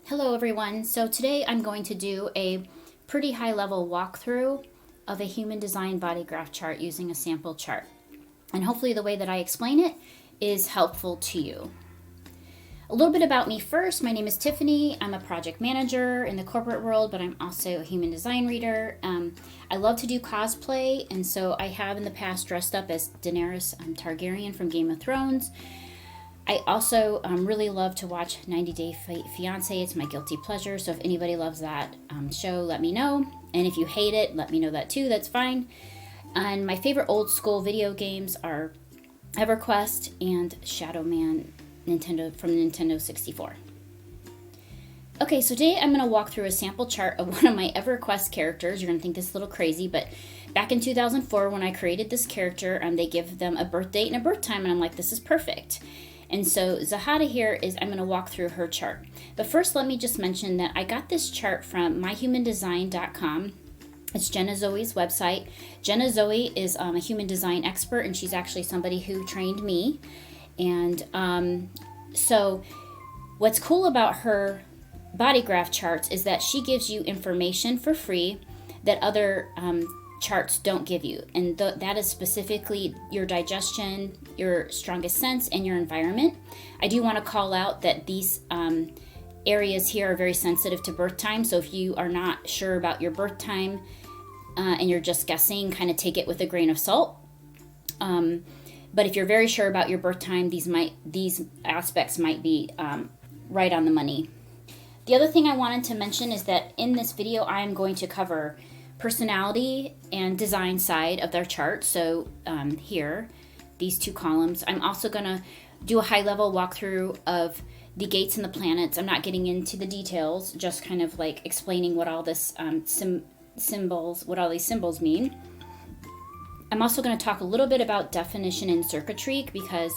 Hello everyone. So today I'm going to do a pretty high level walkthrough of a human design body graph chart using a sample chart. And hopefully the way that I explain it is helpful to you. A little bit about me first. My name is Tiffany. I'm a project manager in the corporate world, but I'm also a human design reader. I love to do cosplay, and so I have in the past dressed up as Daenerys Targaryen from Game of Thrones. I also really love to watch 90 Day Fiancé. It's my guilty pleasure. So if anybody loves that show, let me know. And if you hate it, let me know that too. That's fine. And my favorite old school video games are EverQuest and Shadow Man from Nintendo 64. Okay, so today I'm going to walk through a sample chart of one of my EverQuest characters. You're going to think this is a little crazy, but back in 2004 when I created this character, they give them a birth date and a birth time, and I'm like, this is perfect. And so Zahada here I'm going to walk through her chart. But first, let me just mention that I got this chart from myhumandesign.com. It's Jenna Zoe's website. Jenna Zoe is a human design expert, and she's actually somebody who trained me. And so what's cool about her body graph charts is that she gives you information for free that other charts don't give you, and that is specifically your digestion, your strongest sense, and your environment. I do want to call out that these areas here are very sensitive to birth time, so if you are not sure about your birth time and you're just guessing, kind of take it with a grain of salt. But if you're very sure about your birth time, these aspects might be right on the money. The other thing I wanted to mention is that in this video I am going to cover personality and design side of their chart. So here, these two columns. I'm also going to do a high-level walkthrough of the gates and the planets. I'm not getting into the details, just kind of like explaining what all this what all these symbols mean. I'm also going to talk a little bit about definition and circuitry, because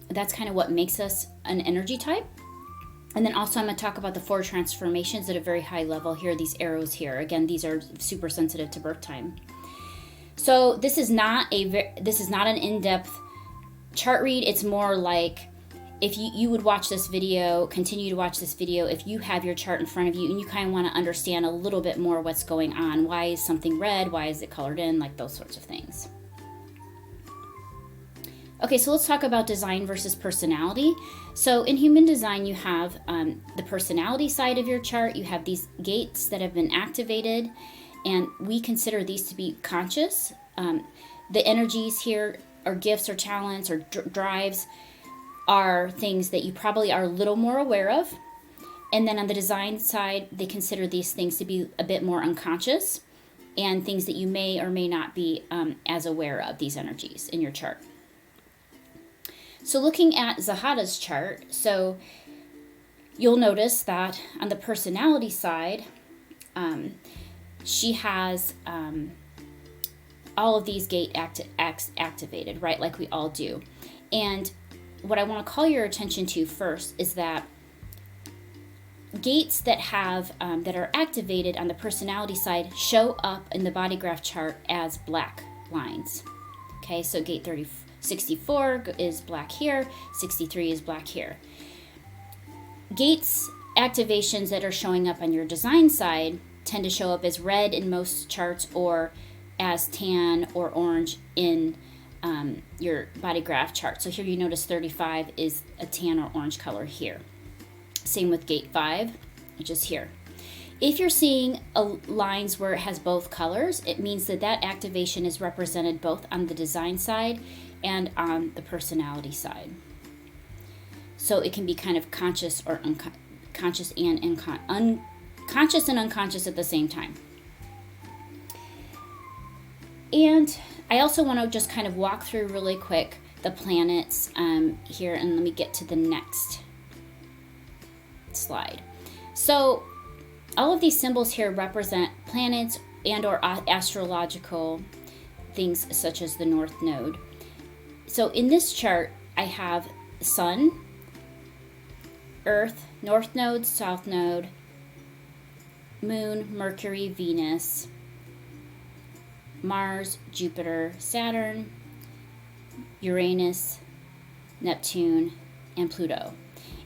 that's kind of what makes us an energy type. And then also I'm going to talk about the 4 transformations at a very high level. Here are these arrows here. Again, these are super sensitive to birth time. So this is not an in-depth chart read. It's more like if you would watch this video, continue to watch this video, if you have your chart in front of you and you kind of want to understand a little bit more what's going on. Why is something red? Why is it colored in? Like those sorts of things. Okay, so let's talk about design versus personality. So in human design, you have the personality side of your chart. You have these gates that have been activated, and we consider these to be conscious. The energies here, or gifts or talents or drives, are things that you probably are a little more aware of. And then on the design side, they consider these things to be a bit more unconscious, and things that you may or may not be as aware of, these energies in your chart. So looking at Zahada's chart, so you'll notice that on the personality side, she has all of these gate activated, right, like we all do. And what I want to call your attention to first is that gates that are activated on the personality side show up in the body graph chart as black lines. Okay, so gate 64 is black here, 63 is black here. Gates activations that are showing up on your design side tend to show up as red in most charts, or as tan or orange in your body graph chart. So here you notice 35 is a tan or orange color here. Same with gate 5, which is here. If you're seeing lines where it has both colors, it means that activation is represented both on the design side and on the personality side. So it can be kind of conscious or unconscious and unconscious and unconscious at the same time. And I also want to just kind of walk through really quick the planets here, and let me get to the next slide. So all of these symbols here represent planets and or astrological things, such as the North Node. So in this chart, I have Sun, Earth, North Node, South Node, Moon, Mercury, Venus, Mars, Jupiter, Saturn, Uranus, Neptune, and Pluto.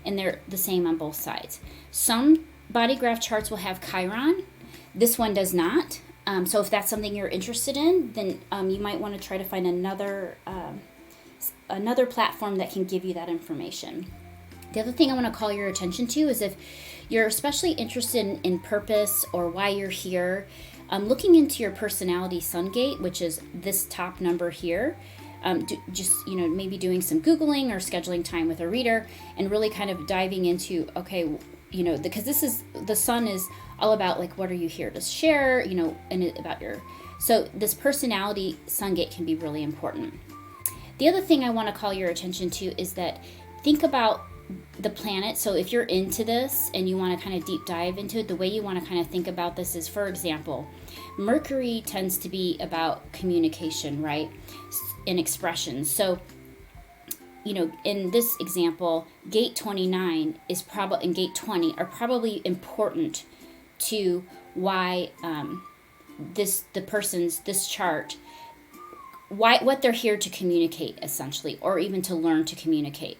and they're the same on both sides. Some body graph charts will have Chiron. This one does not. So if that's something you're interested in, then you might want to try to find another platform that can give you that information. The other thing I want to call your attention to is if you're especially interested in purpose or why you're here, looking into your personality sun gate, which is this top number here, maybe doing some Googling or scheduling time with a reader and really kind of diving into, okay, because the sun is all about like, what are you here to share, and about so this personality sun gate can be really important. The other thing I want to call your attention to is that think about the planet. So if you're into this and you want to kind of deep dive into it, the way you want to kind of think about this is, for example, Mercury tends to be about communication, right? And expression. So, in this example, gate 29 and gate 20 are probably important to why this chart, what they're here to communicate essentially, or even to learn to communicate.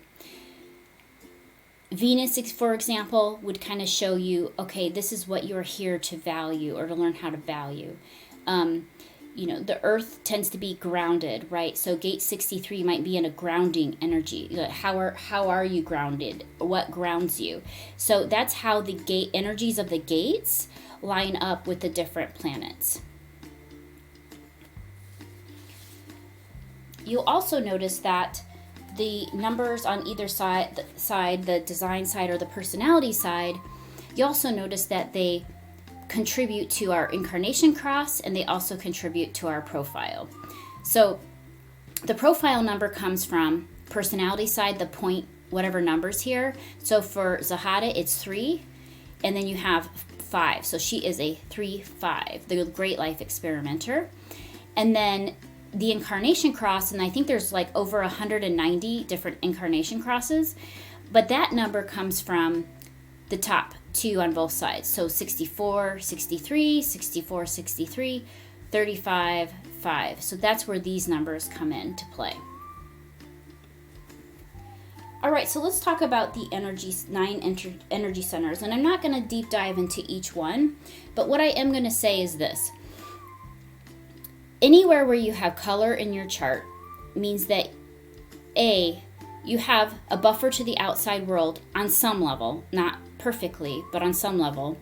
Venus, for example, would kind of show you, okay, this is what you're here to value or to learn how to value. The earth tends to be grounded, right? So gate 63 might be in a grounding energy. How are you grounded? What grounds you? So that's how the gate energies of the gates line up with the different planets. You'll also notice that the numbers on either side, the design side or the personality side, you also notice that they contribute to our incarnation cross, and they also contribute to our profile. So the profile number comes from personality side, the point, whatever numbers here. So for Zahada, it's 3, and then you have 5. So she is a 3-5, the Great Life Experimenter. And then the incarnation cross, and I think there's like over 190 different incarnation crosses, but that number comes from the top 2 on both sides. So 64, 63, 64, 63, 35, 5. So that's where these numbers come into play. All right, so let's talk about the 9 energy centers. And I'm not going to deep dive into each one, but what I am going to say is this. Anywhere where you have color in your chart means that you have a buffer to the outside world on some level, not perfectly, but on some level,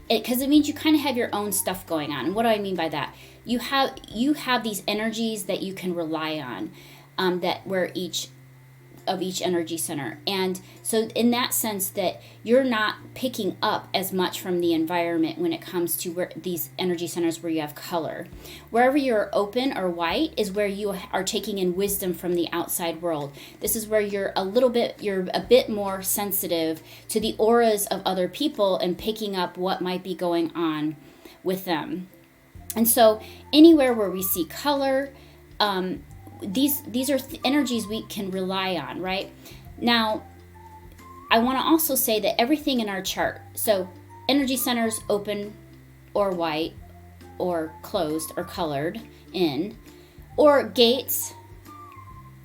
because it means you kind of have your own stuff going on. And what do I mean by that? You have these energies that you can rely on, that where each energy center. And so in that sense that you're not picking up as much from the environment when it comes to where these energy centers where you have color. Wherever you're open or white is where you are taking in wisdom from the outside world. This is where you're a bit more sensitive to the auras of other people and picking up what might be going on with them. And so anywhere where we see color, these are energies we can rely on, right? Now, I want to also say that everything in our chart, so energy centers open or white or closed or colored in, or gates,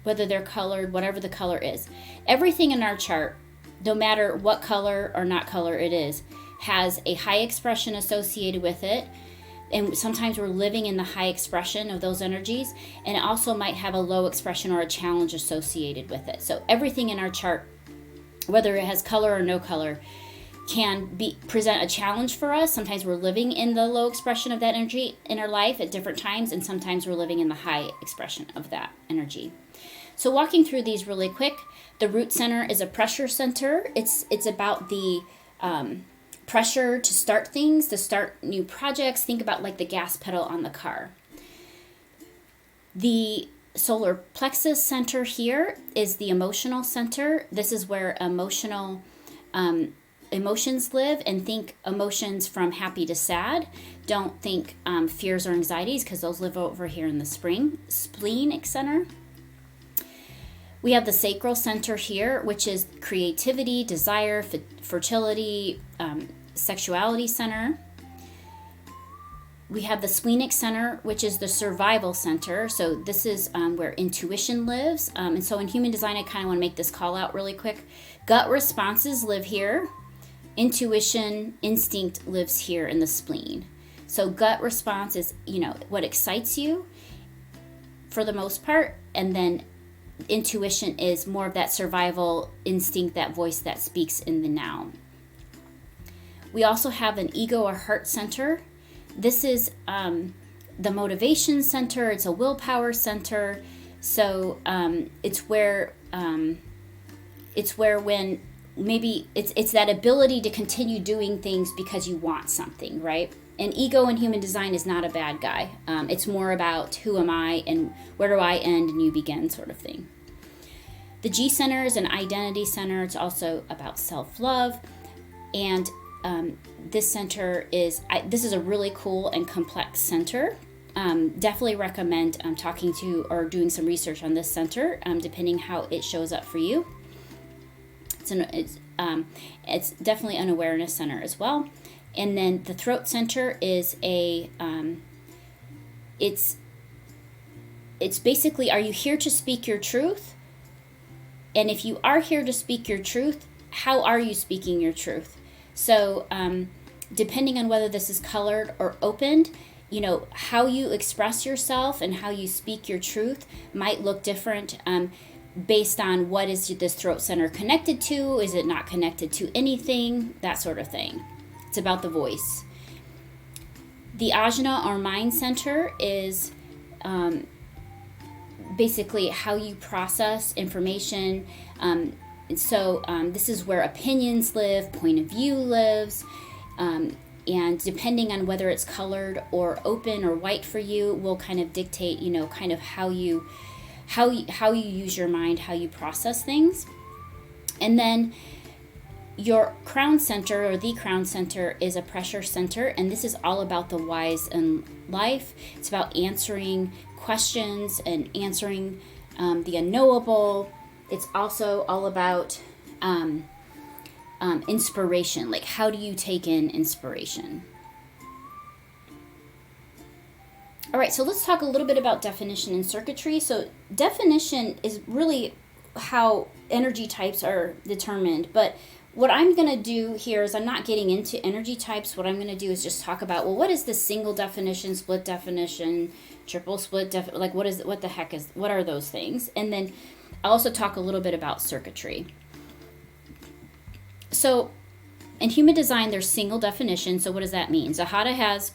whether they're colored, whatever the color is, everything in our chart, no matter what color or not color it is, has a high expression associated with it. And sometimes we're living in the high expression of those energies, and it also might have a low expression or a challenge associated with it. So everything in our chart, whether it has color or no color, can present a challenge for us. Sometimes we're living in the low expression of that energy in our life at different times, and sometimes we're living in the high expression of that energy. So walking through these really quick, the root center is a pressure center. It's about the pressure to start things, to start new projects. Think about like the gas pedal on the car. The solar plexus center here is the emotional center. This is where emotions live, and think emotions from happy to sad. Don't think fears or anxieties, because those live over here in the spleen center. We have the sacral center here, which is creativity, desire, fertility, sexuality center. We have the splenic center, which is the survival center. So this is where intuition lives. And so in human design, I kind of want to make this call out really quick. Gut responses live here. Intuition, instinct lives here in the spleen. So gut response is, what excites you for the most part, and then intuition is more of that survival instinct, that voice that speaks in the now. We also have an ego or heart center. This is the motivation center. It's a willpower center. So it's where when maybe it's that ability to continue doing things because you want something, right? And ego in human design is not a bad guy. It's more about who am I and where do I end and you begin sort of thing. The G center is an identity center. It's also about self-love. And this center is a really cool and complex center. Definitely recommend talking to or doing some research on this center, depending how it shows up for you. It's definitely an awareness center as well. And then the throat center is it's basically, are you here to speak your truth? And if you are here to speak your truth, how are you speaking your truth? So depending on whether this is colored or opened, how you express yourself and how you speak your truth might look different based on what is this throat center connected to. Is it not connected to anything? That sort of thing. It's about the voice. The ajna or mind center is basically how you process information. This is where opinions live, point of view lives, and depending on whether it's colored or open or white for you will kind of dictate, kind of how you use your mind, how you process things. And then your crown center or the crown center is a pressure center, and this is all about the whys in life. It's about answering questions and answering the unknowable. It's also all about inspiration, like how do you take in inspiration? All right, so let's talk a little bit about definition and circuitry. So definition is really how energy types are determined, but what I'm going to do here is I'm not getting into energy types. What I'm going to do is just talk about, what is the single definition, split definition, triple split, what are those things? And then I'll also talk a little bit about circuitry. So in human design, there's single definition. So what does that mean? Zahata has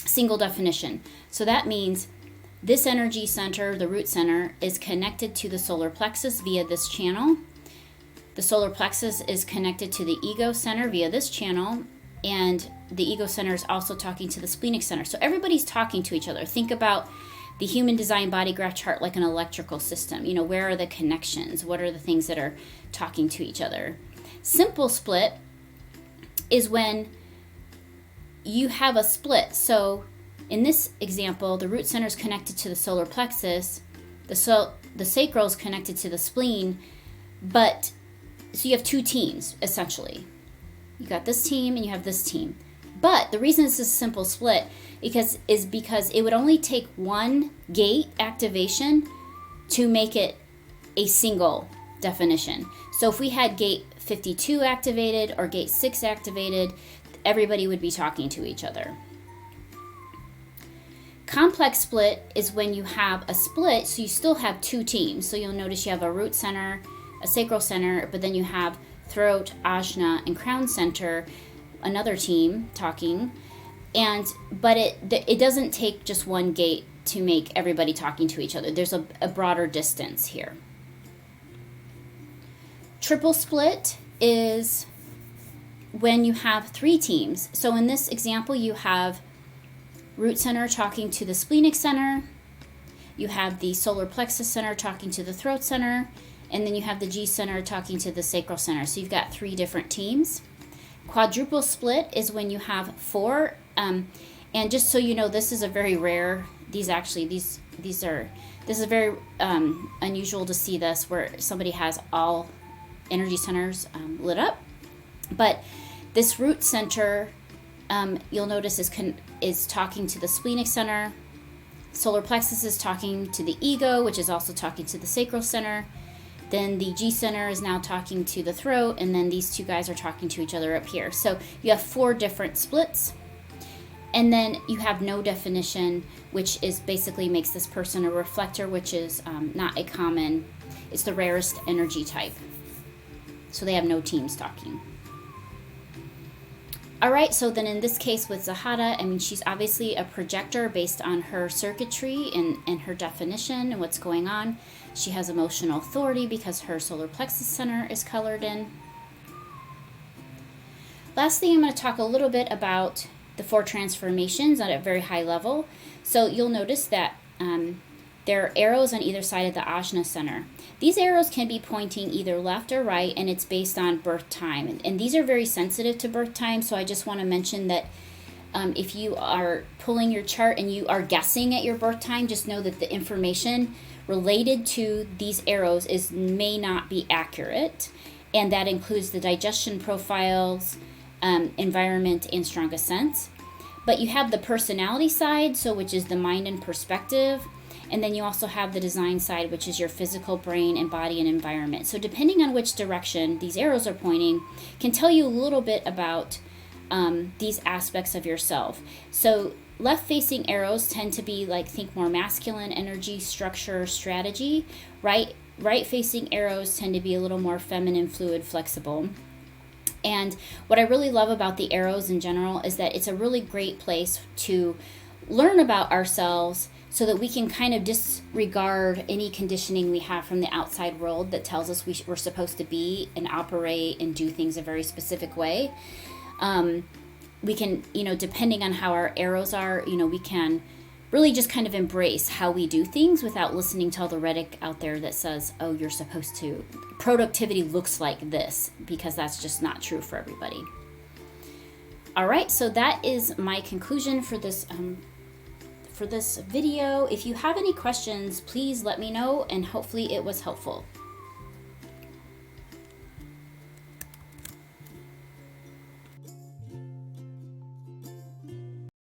single definition. So that means this energy center, the root center, is connected to the solar plexus via this channel. The solar plexus is connected to the ego center via this channel, and the ego center is also talking to the splenic center. So everybody's talking to each other. Think about the human design body graph chart like an electrical system. Where are the connections? What are the things that are talking to each other? Simple split is when you have a split. So in this example, the root center is connected to the solar plexus, the sacral is connected to the spleen, so you have two teams, essentially. You got this team and you have this team. But the reason this is a simple split is because it would only take one gate activation to make it a single definition. So if we had gate 52 activated or gate 6 activated, everybody would be talking to each other. Complex split is when you have a split, so you still have two teams. So you'll notice you have a root center, a sacral center, but then you have throat, ajna, and crown center, another team talking. But it doesn't take just one gate to make everybody talking to each other. There's a broader distance here. Triple split is when you have three teams. So in this example, you have root center talking to the splenic center, you have the solar plexus center talking to the throat center, and then you have the G center talking to the sacral center. So you've got three different teams. Quadruple split is when you have four, and just so you know, this is a very rare, this is very unusual to see this where somebody has all energy centers lit up. But this root center, you'll notice is talking to the splenic center. Solar plexus is talking to the ego, which is also talking to the sacral center. Then the G center is now talking to the throat, and then these two guys are talking to each other up here. So you have 4 different splits. And then you have no definition, which is basically makes this person a reflector, which is not a common, it's the rarest energy type. So they have no teams talking. All right, so then in this case with Zahada, I mean, she's obviously a projector based on her circuitry and her definition and what's going on. She has emotional authority because her solar plexus center is colored in. Last thing, I'm going to talk a little bit about the 4 transformations at a very high level. So you'll notice that there are arrows on either side of the ajna center. These arrows can be pointing either left or right, and it's based on birth time. And these are very sensitive to birth time, so I just want to mention that if you are pulling your chart and you are guessing at your birth time, just know that the information related to these arrows may not be accurate, and that includes the digestion profiles, environment, and strongest sense. But you have the personality side, so which is the mind and perspective. And then you also have the design side, which is your physical brain and body and environment. So depending on which direction these arrows are pointing can tell you a little bit about these aspects of yourself. So left-facing arrows tend to be think more masculine energy, structure, strategy. Right-facing arrows tend to be a little more feminine, fluid, flexible. And what I really love about the arrows in general is that it's a really great place to learn about ourselves, so that we can kind of disregard any conditioning we have from the outside world that tells us we're supposed to be and operate and do things a very specific way. We can, depending on how our arrows are, we can really just kind of embrace how we do things without listening to all the rhetoric out there that says, oh, you're supposed to, productivity looks like this, because that's just not true for everybody. All right, so that is my conclusion for this video. If you have any questions, please let me know, and hopefully it was helpful.